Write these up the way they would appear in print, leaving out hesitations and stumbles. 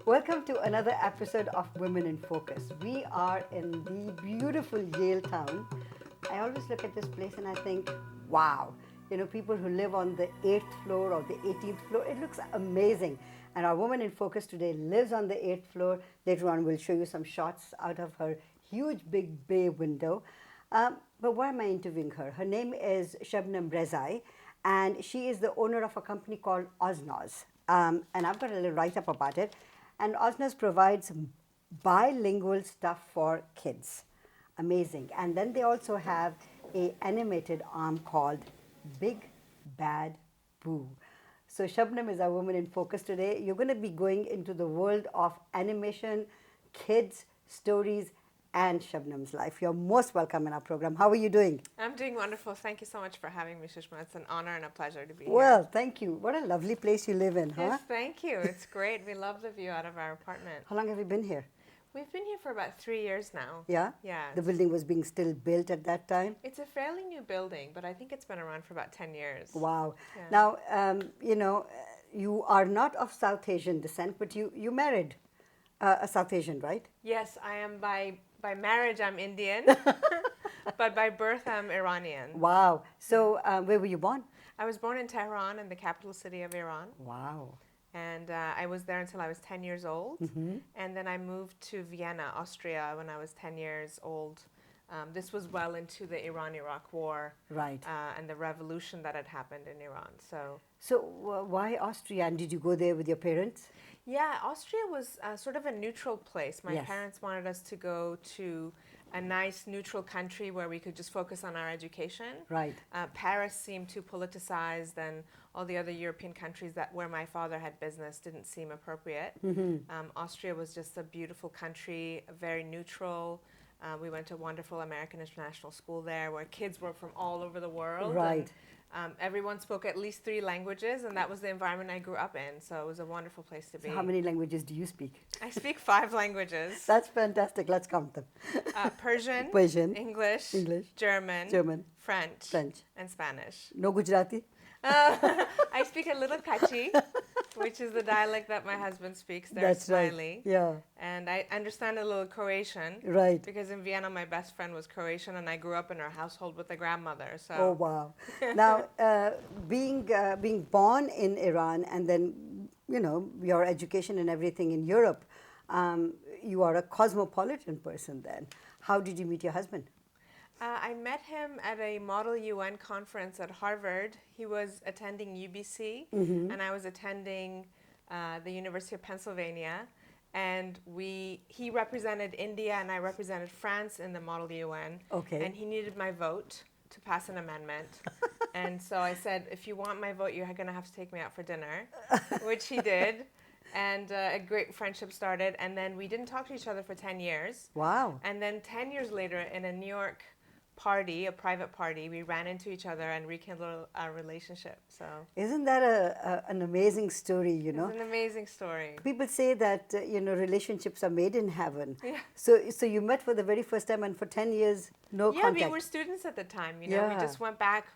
Welcome to another episode of Women in Focus. We are in the beautiful Yale town. I always look at this place and I think, wow, people who live on the 8th floor or the 18th floor, it looks amazing. And our Woman in Focus today lives on the 8th floor. Later on, we'll show you some shots out of her huge big bay window. But why am I interviewing her? Her name is Shabnam Rezaei, and she is the owner of a company called Oznoz. And I've got a little write-up about it. And Oznoz provides bilingual stuff for kids. Amazing. And then they also have an animated arm called Big Bad Boo. So Shabnam is our Woman in Focus today. You're going to be going into the world of animation, kids, stories, and Shabnam's life. You're most welcome in our program. How are you doing? I'm doing wonderful. Thank you so much for having me, Sushma. It's an honor and a pleasure to be Well, here. thank you. What a lovely place you live in, huh? Yes, thank you. It's great. We love the view out of our apartment. How long have you been here? We've been here for about 3 years now. Yeah? Yeah. The building was being still built at that time? It's a fairly new building, but I think it's been around for about 10 years. Wow. Yeah. Now, you are not of South Asian descent, but you married a South Asian, right? Yes, I am by marriage, I'm Indian, but by birth, I'm Iranian. Wow. So where were you born? I was born in Tehran, in the capital city of Iran. Wow. And I was there until I was 10 years old. Mm-hmm. And then I moved to Vienna, Austria, when I was 10 years old. This was well into the Iran-Iraq war. Right. And the revolution that had happened in Iran. So why Austria? And did you go there with your parents? Yeah, Austria was sort of a neutral place. My Yes. parents wanted us to go to a nice neutral country where we could just focus on our education. Right. Paris seemed too politicized, and all the other European countries where my father had business didn't seem appropriate. Mm-hmm. Austria was just a beautiful country, very neutral. We went to a wonderful American international school there where kids were from all over the world. Right. And, everyone spoke at least 3 languages, and that was the environment I grew up in. So it was a wonderful place to be. So how many languages do you speak? I speak 5 languages. That's fantastic. Let's count them. Persian, English, German, French, and Spanish. No Gujarati? I speak a little Kachi, which is the dialect that my husband speaks. There's Smiley. Right. Yeah. And I understand a little Croatian. Right. Because in Vienna, my best friend was Croatian, and I grew up in her household with a grandmother. So. Oh, wow. Now, being born in Iran and then, your education and everything in Europe, you are a cosmopolitan person then. How did you meet your husband? I met him at a Model UN conference at Harvard. He was attending UBC, Mm-hmm. and I was attending the University of Pennsylvania. And he represented India, and I represented France in the Model UN. Okay. And he needed my vote to pass an amendment. And so I said, if you want my vote, you're going to have to take me out for dinner, which he did. And a great friendship started. And then we didn't talk to each other for 10 years. Wow. And then 10 years later, in a New York party, a private party, we ran into each other and rekindled our relationship. So Isn't that an amazing story, it's an amazing story. People say that, relationships are made in heaven. Yeah. So you met for the very first time and for 10 years, no Yeah, contact. we were students at the time. Yeah. We just went back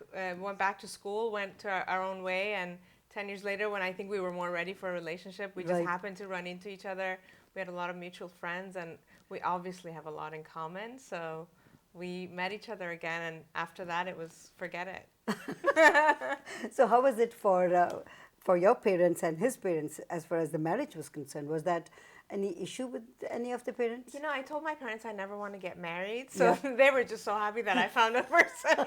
to school, went to our own way, and 10 years later, when I think we were more ready for a relationship, we just Right. happened to run into each other. We had a lot of mutual friends, and we obviously have a lot in common. So we met each other again, and after that, it was forget it. So how was it for your parents and his parents as far as the marriage was concerned? Was that any issue with any of the parents? I told my parents I never want to get married, so they were just so happy that I found a person.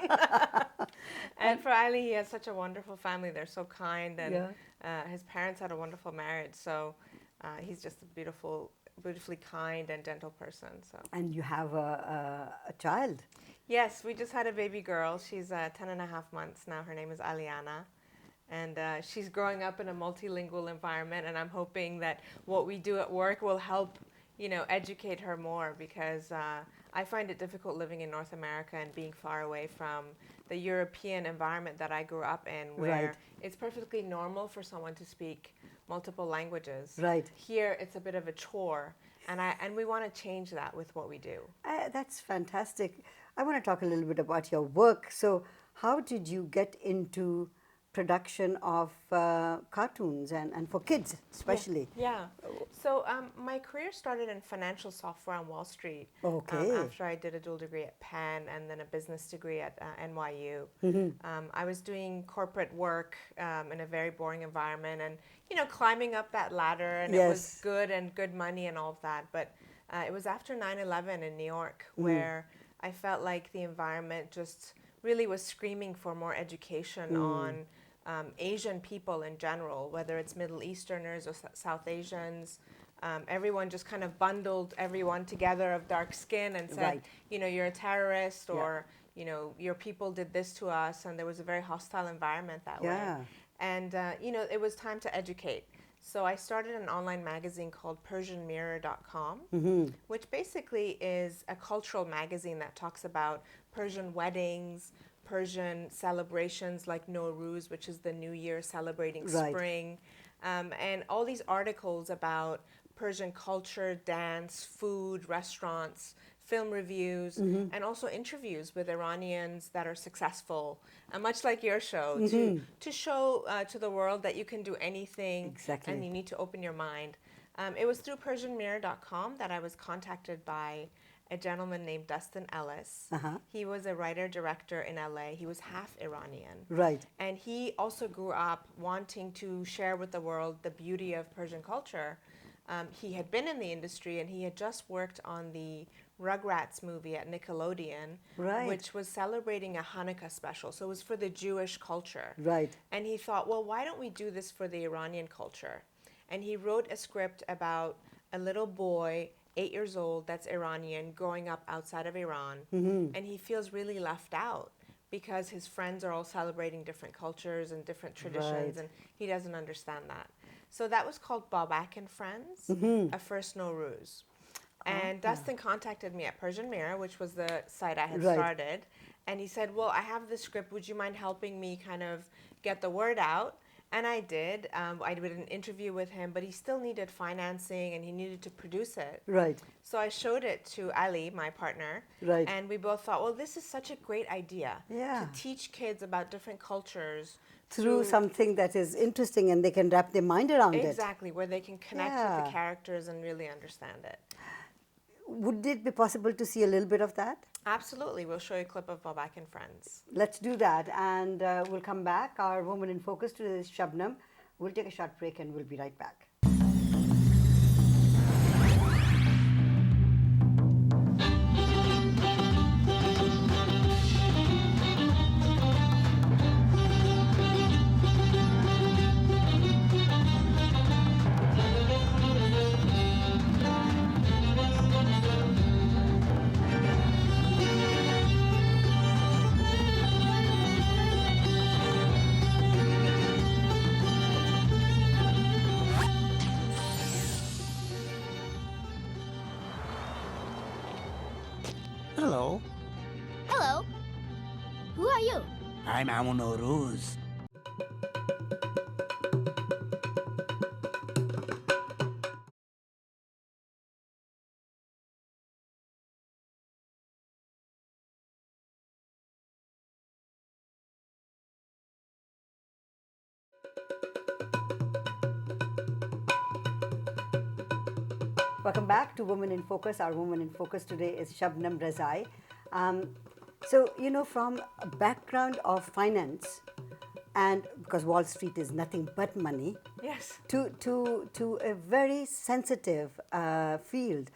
And for Ali, he has such a wonderful family. They're so kind, and his parents had a wonderful marriage. So he's just a beautifully kind and gentle person. So. And you have a child. Yes, we just had a baby girl. She's 10 and a half months now. Her name is Aliana. And she's growing up in a multilingual environment, and I'm hoping that what we do at work will help, educate her more, because I find it difficult living in North America and being far away from the European environment that I grew up in, where it's perfectly normal for someone to speak multiple languages. Right. Here, it's a bit of a chore, And we want to change that with what we do. That's fantastic. I want to talk a little bit about your work. So, how did you get into production of cartoons and for kids especially? Yeah. So my career started in financial software on Wall Street. Okay. After I did a dual degree at Penn and then a business degree at NYU. I was doing corporate work in a very boring environment, and climbing up that ladder, and it was good and good money and all of that. But it was after 9/11 in New York where I felt like the environment just really was screaming for more education on Asian people in general, whether it's Middle Easterners or South Asians. Everyone just kind of bundled everyone together of dark skin and said, you're a terrorist, or, your people did this to us. And there was a very hostile environment that way. And, it was time to educate. So I started an online magazine called PersianMirror.com, which basically is a cultural magazine that talks about Persian weddings, Persian celebrations like Nowruz, which is the New Year celebrating spring, and all these articles about Persian culture, dance, food, restaurants, film reviews, and also interviews with Iranians that are successful, much like your show, to show to the world that you can do anything and you need to open your mind. It was through PersianMirror.com that I was contacted by a gentleman named Dustin Ellis. He was a writer-director in LA. He was half Iranian. And he also grew up wanting to share with the world the beauty of Persian culture. He had been in the industry, and he had just worked on the Rugrats movie at Nickelodeon, which was celebrating a Hanukkah special. So it was for the Jewish culture. And he thought, well, why don't we do this for the Iranian culture? And he wrote a script about a little boy, 8 years old, that's Iranian, growing up outside of Iran. And he feels really left out because his friends are all celebrating different cultures and different traditions, and he doesn't understand that. So that was called Babak and Friends, A First Nowruz. And Dustin contacted me at Persian Mirror, which was the site I had started. And he said, well, I have this script. Would you mind helping me kind of get the word out? And I did. I did an interview with him, but he still needed financing and he needed to produce it. So I showed it to Ali, my partner, and we both thought, well, this is such a great idea to teach kids about different cultures through something that is interesting and they can wrap their mind around it. Exactly, where they can connect with the characters and really understand it. Would it be possible to see a little bit of that? Absolutely. We'll show you a clip of Babak and Friends. Let's do that, and we'll come back. Our Woman in Focus today is Shabnam. We'll take a short break and we'll be right back. Hello. Hello. Who are you? I'm Nowruz. Welcome back to Women in Focus. Our Woman in Focus today is Shabnam Rezaei. So, from a background of finance, and because Wall Street is nothing but money, to a very sensitive field,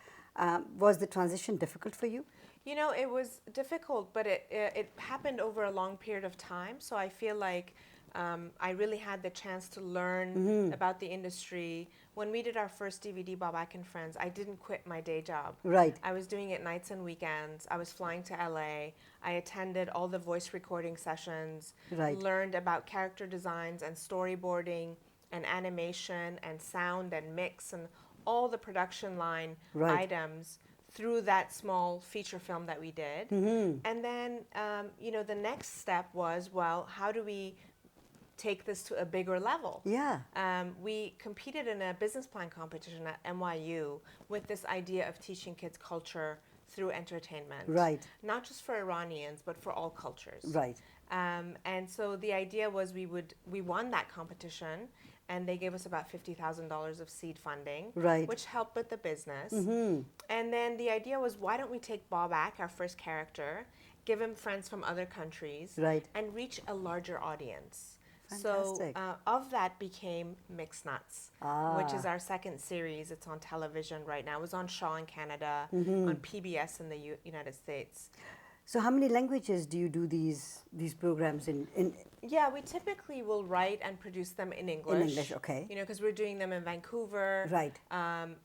was the transition difficult for you? It was difficult, but it happened over a long period of time. So I feel like I really had the chance to learn about the industry. When we did our first DVD, Babak and Friends, I didn't quit my day job. I was doing it nights and weekends. I was flying to LA. I attended all the voice recording sessions, learned about character designs and storyboarding and animation and sound and mix and all the production line items through that small feature film that we did. And then, the next step was, well, how do we take this to a bigger level. Yeah. We competed in a business plan competition at NYU with this idea of teaching kids culture through entertainment. Right. Not just for Iranians, but for all cultures. Right. And so the idea was we won that competition, and they gave us about $50,000 of seed funding, Right. which helped with the business. And then the idea was, why don't we take Bobak, our first character, give him friends from other countries, Right. and reach a larger audience. Fantastic. So of that became Mixed Nuts, which is our second series. It's on television right now. It was on Shaw in Canada, on PBS in the United States. So how many languages do you do these programs in? Yeah, we typically will write and produce them in English. In English, okay. You know, because we're doing them in Vancouver. Right.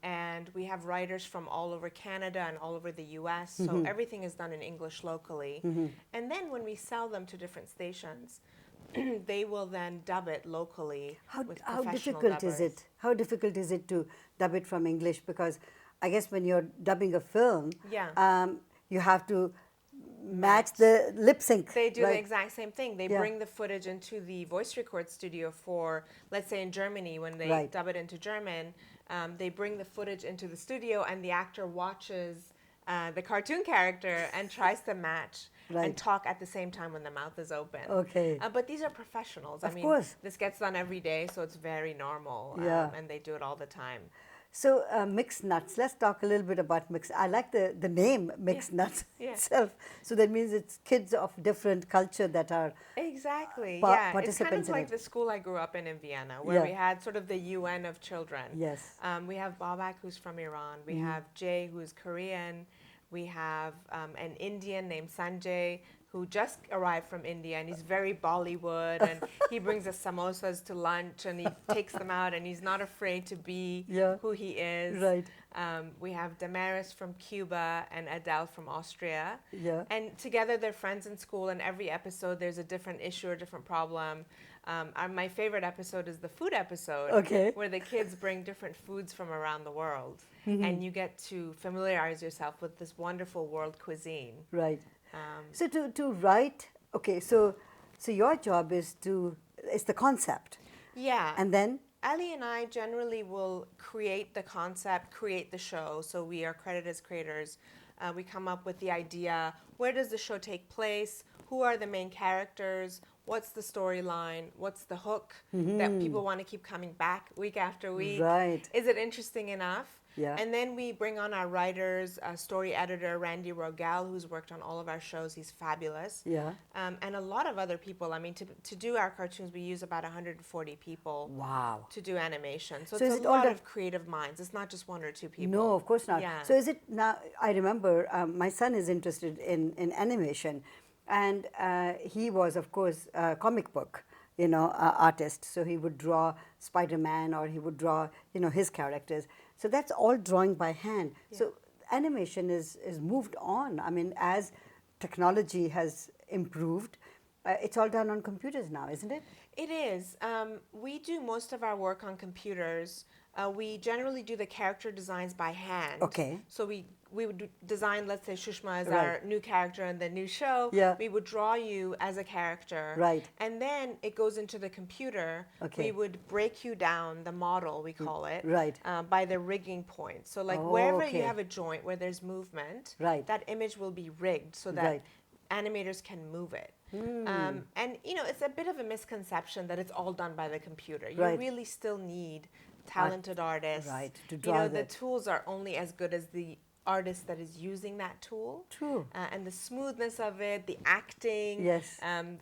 And we have writers from all over Canada and all over the U.S. So everything is done in English locally. And then when we sell them to different stations, they will then dub it locally with How professional difficult is dubbers. it? How difficult is it to dub it from English? Because I guess when you're dubbing a film, you have to match the lip sync. They do right? the exact same thing. They Yeah. bring the footage into the voice record studio for, let's say in Germany, when they Right. dub it into German, they bring the footage into the studio and the actor watches the cartoon character and tries to match Right. and talk at the same time when the mouth is open. Okay. But these are professionals. I Of mean, course. this gets done every day, so it's very normal. Yeah. And they do it all the time. So Mixed Nuts, let's talk a little bit about Mixed. I like the name Mixed Nuts Yeah. itself. So that means it's kids of different culture that are Exactly. Pa- Yeah. It's kind participants of in like it. the school I grew up in Vienna, where Yeah. we had sort of the UN of children. Yes. We have Babak, who's from Iran. We have Jay, who's Korean. We have an Indian named Sanjay, who just arrived from India, and he's very Bollywood, and he brings us samosas to lunch, and he takes them out, and he's not afraid to be Yeah. who he is. Right. We have Damaris from Cuba and Adele from Austria. Yeah. And together they're friends in school, and every episode there's a different issue or different problem. My favorite episode is the food episode, Okay. where the kids bring different foods from around the world, and you get to familiarize yourself with this wonderful world cuisine. Right. So to write, okay, so your job is the concept. Yeah. And then Ali and I generally will create the concept, create the show. So we are credited as creators. We come up with the idea. Where does the show take place? Who are the main characters? What's the storyline? What's the hook that people want to keep coming back week after week? Right. Is it interesting enough? Yeah. And then we bring on our writers, story editor Randy Rogel, who's worked on all of our shows. He's fabulous. Yeah. And a lot of other people. I mean, to do our cartoons, we use about 140 people. Wow. To do animation. So So is it's it a all lot done- of creative minds. It's not just one or two people. No, of course not. Yeah. So is it now? I remember my son is interested in animation, and he was, of course, a comic book, artist. So he would draw Spider-Man, or he would draw, his characters. So that's all drawing by hand. So animation is moved on. I mean, as technology has improved, it's all done on computers now, isn't it? It is. We do most of our work on computers. We generally do the character designs by hand. Okay. So we would design, let's say, Shushma as Right. our new character in the new show. Yeah. We would draw you as a character. Right. And then it goes into the computer. Okay. We would break you down, the model, we call it. Right. By the rigging point. So like Oh, wherever okay. you have a joint where there's movement, Right. that image will be rigged so that Right. animators can move it. And it's a bit of a misconception that it's all done by the computer. You Right. really still need talented artists. right, to You draw know, the that. tools are only as good as the artist that is using that tool. True. And the smoothness of it, the acting, Yes.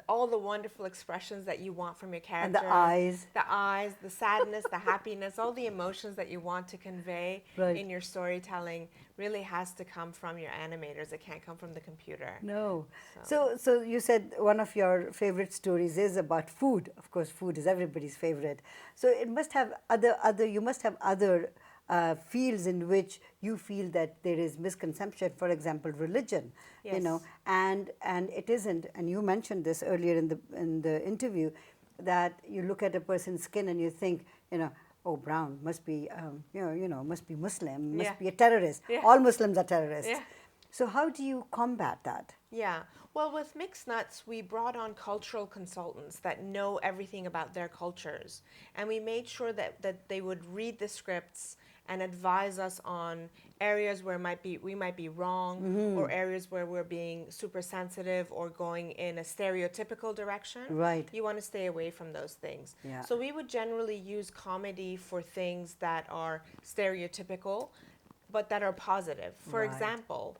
all the wonderful expressions that you want from your character. And the eyes. The eyes, the sadness, the happiness, all the emotions that you want to convey Right. in your storytelling really has to come from your animators. It can't come from the computer. No. So you said one of your favorite stories is about food. Of course, food is everybody's favorite. So it must have you must have other fields in which you feel that there is misconception. For example, religion. Yes. And it isn't. And you mentioned this earlier in the interview, that you look at a person's skin and you think, oh, brown must be must be Muslim, must Yeah. be a terrorist. Yeah. All Muslims are terrorists. Yeah. So how do you combat that? Yeah. Well, with Mixed Nuts, we brought on cultural consultants that know everything about their cultures. And we made sure that they would read the scripts and advise us on areas where we might be wrong, or areas where we're being super sensitive or going in a stereotypical direction. Right. You want to stay away from those things. Yeah. So we would generally use comedy for things that are stereotypical, but that are positive. For Right. example,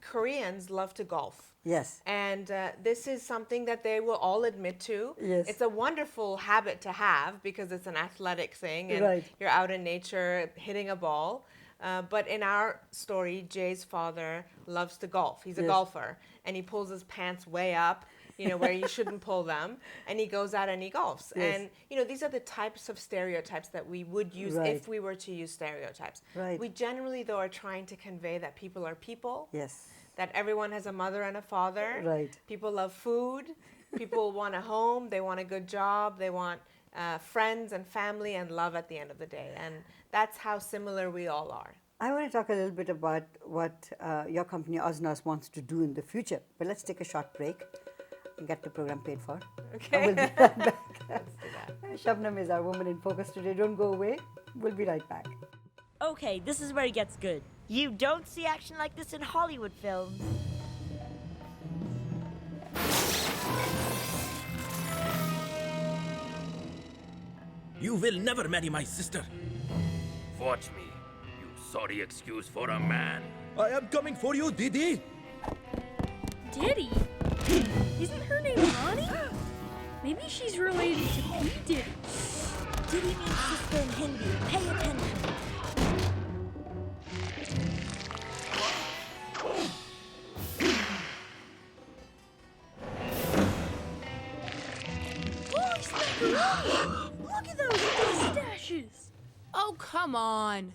Koreans love to golf. Yes. And this is something that they will all admit to. Yes. It's a wonderful habit to have because it's an athletic thing and Right. you're out in nature hitting a ball. But in our story, Jay's father loves to golf. He's a Yes. golfer and he pulls his pants way up, where you shouldn't pull them, and he goes out and he golfs. Yes. And, these are the types of stereotypes that we would use Right. if we were to use stereotypes. Right. We generally, though, are trying to convey that people are people. Yes. That everyone has a mother and a father. Right. People love food. People want a home. They want a good job. They want friends and family and love at the end of the day. And that's how similar we all are. I want to talk a little bit about what your company Oznoz wants to do in the future. But let's take a short break and get the program paid for. Okay. We'll be right back. Let's do that. Shabnam is our woman in focus today. Don't go away. We'll be right back. Okay, this is where it gets good. You don't see action like this in Hollywood films. You will never marry my sister. Watch me, you sorry excuse for a man. I am coming for you, Didi. Diddy? Isn't her name Ronnie? Maybe she's related to P. Diddy. Diddy means sister in Hindi. Pay attention. Holy smackaroni! Look at those mustaches! Oh, come on.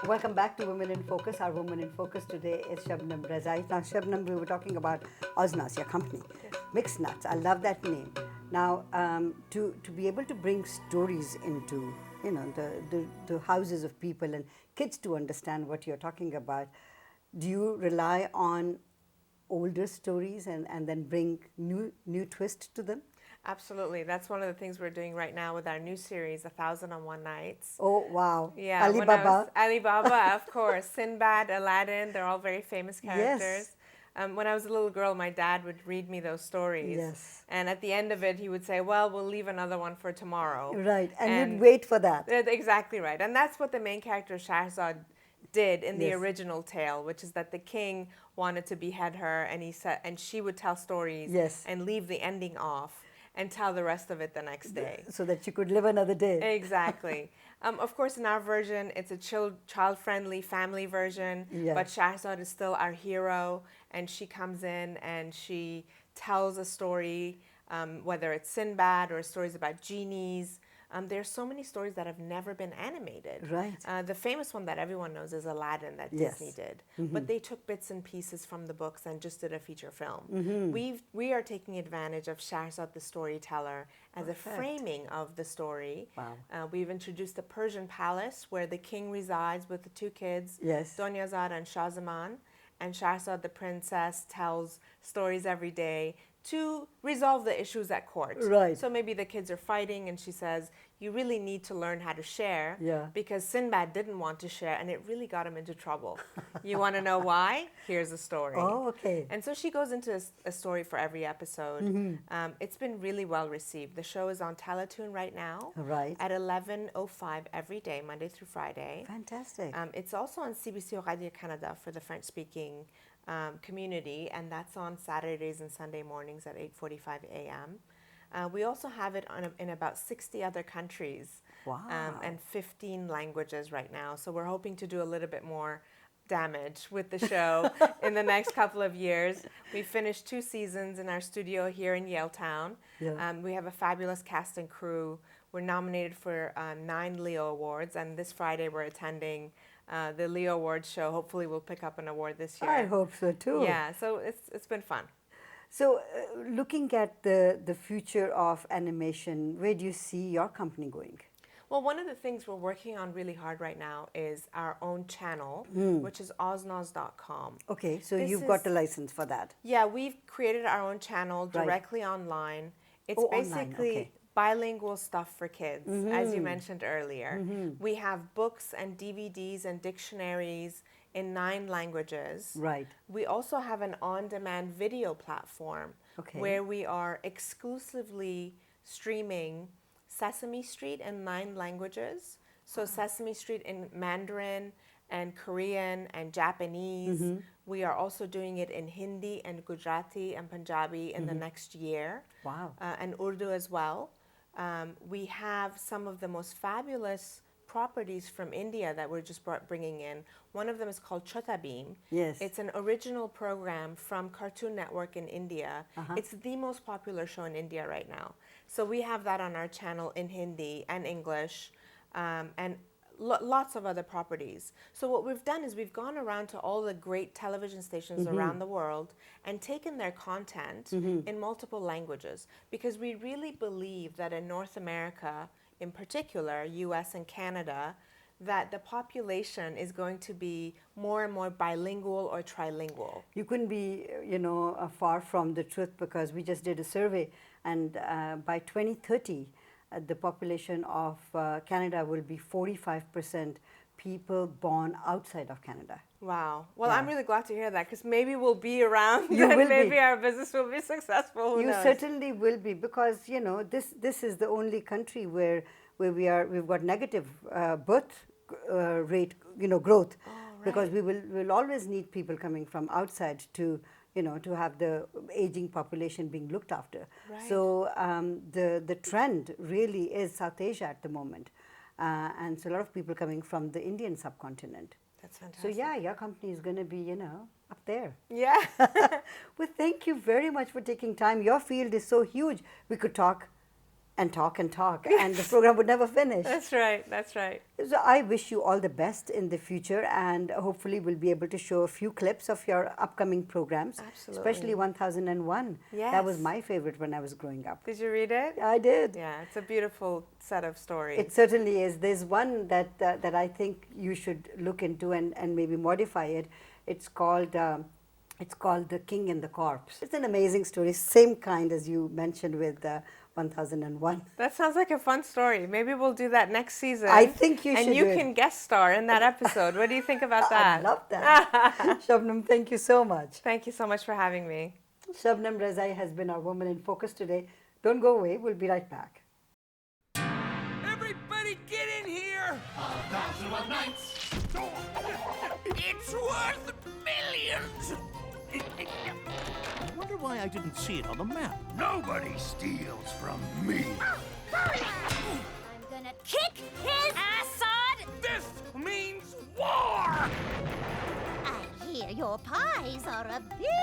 Welcome back to Women in Focus. Our woman in focus today is Shabnam Rezaei. Now, Shabnam, we were talking about Oznoz, your company. Yes. Mixed Nuts. I love that name. Now, to be able to bring stories into, the houses of people and kids to understand what you're talking about, do you rely on older stories and then bring new twist to them? Absolutely. That's one of the things we're doing right now with our new series, 1001 Nights. Oh, wow. Yeah, Alibaba. Alibaba, of course. Sinbad, Aladdin, they're all very famous characters. Yes. When I was a little girl, my dad would read me those stories. Yes. And at the end of it, he would say, well, we'll leave another one for tomorrow. Right. And you'd wait for that. Exactly right. And that's what the main character, Shahzad, did in the Yes. original tale, which is that the king wanted to behead her, and she would tell stories Yes. and leave the ending off and tell the rest of it the next day. So that you could live another day. Exactly. Of course, in our version, it's a child-friendly family version, Yeah. but Shahzad is still our hero, and she comes in and she tells a story, whether it's Sinbad or stories about genies. There's so many stories that have never been animated. Right. The famous one that everyone knows is Aladdin that Yes. Disney did. But they took bits and pieces from the books and just did a feature film. We are taking advantage of Shahzad the storyteller as a framing of the story. Wow. We've introduced the Persian palace where the king resides with the two kids, Yes. Donyazad and Shahzaman. And Shahzad the princess tells stories every day to resolve the issues at court. Right. So maybe the kids are fighting and she says, you really need to learn how to share, Yeah. because Sinbad didn't want to share and it really got him into trouble. You want to know why? Here's a story. Oh, okay. And so she goes into a story for every episode. It's been really well received. The show is on Teletoon right now Right. at 11:05 every day, Monday through Friday. Fantastic. It's also on CBC Radio-Canada for the French-speaking community, and that's on Saturdays and Sunday mornings at 8:45 a.m. We also have it in about 60 other countries. Wow. And 15 languages right now. So we're hoping to do a little bit more damage with the show in the next couple of years. We finished 2 seasons in our studio here in Yaletown. Yeah. We have a fabulous cast and crew. We're nominated for 9 Leo Awards, and this Friday we're attending the Leo Awards show. Hopefully we'll pick up an award this year. I hope so too. Yeah, so it's been fun. So, looking at the future of animation, where do you see your company going? Well, one of the things we're working on really hard right now is our own channel, which is oznoz.com. Okay, so This you've is- got the license for that. Yeah, we've created our own channel Right. directly online. It's Oh, online, basically okay. bilingual stuff for kids, as you mentioned earlier. We have books and DVDs and dictionaries in 9 languages. Right. We also have an on-demand video platform Okay. where we are exclusively streaming Sesame Street in 9 languages. So Sesame Street in Mandarin and Korean and Japanese. We are also doing it in Hindi and Gujarati and Punjabi in the next year. Wow. And Urdu as well. We have some of the most fabulous properties from India that we're just bringing in. One of them is called Chota Beam. Yes. It's an original program from Cartoon Network in India. It's the most popular show in India right now. So we have that on our channel in Hindi and English, and lots of other properties. So what we've done is we've gone around to all the great television stations around the world and taken their content in multiple languages, because we really believe that in North America, in particular, US and Canada, that the population is going to be more and more bilingual or trilingual. You couldn't be, far from the truth, because we just did a survey, and by 2030, the population of Canada will be 45% people born outside of Canada. Wow. Well, Yeah. I'm really glad to hear that, because maybe we'll be around You and will maybe be. our business will be successful. Who You knows? certainly will be, because this is the only country where we've got negative birth rate growth, because we'll always need people coming from outside to have the aging population being looked after. Right. So the trend really is South Asia at the moment, and so a lot of people coming from the Indian subcontinent. That's So fantastic. yeah, your company is going to be up there. Yeah. Well, thank you very much for taking time. Your field is so huge. We could talk and talk and talk, and the program would never finish. That's right. That's right. So I wish you all the best in the future, and hopefully we'll be able to show a few clips of your upcoming programs, Absolutely. especially 1001. That was Yes. my favorite when I was growing up. Did you read it? I did. Yeah, it's a beautiful set of stories. It certainly is. There's one that I think you should look into and maybe modify it. It's called The King and the Corpse. It's an amazing story, same kind as you mentioned with 1001. That sounds like a fun story. Maybe we'll do that next season. I think you should And you do it. can guest star in that episode. What do you think about that? I love that. Shabnam, thank you so much. Thank you so much for having me. Shabnam Rezaei has been our Woman in Focus today. Don't go away. We'll be right back. Everybody get in here! It's worth millions! I wonder why I didn't see it on the map. Nobody steals from me. I'm gonna kick his assad! This means war! I hear your pies are a bit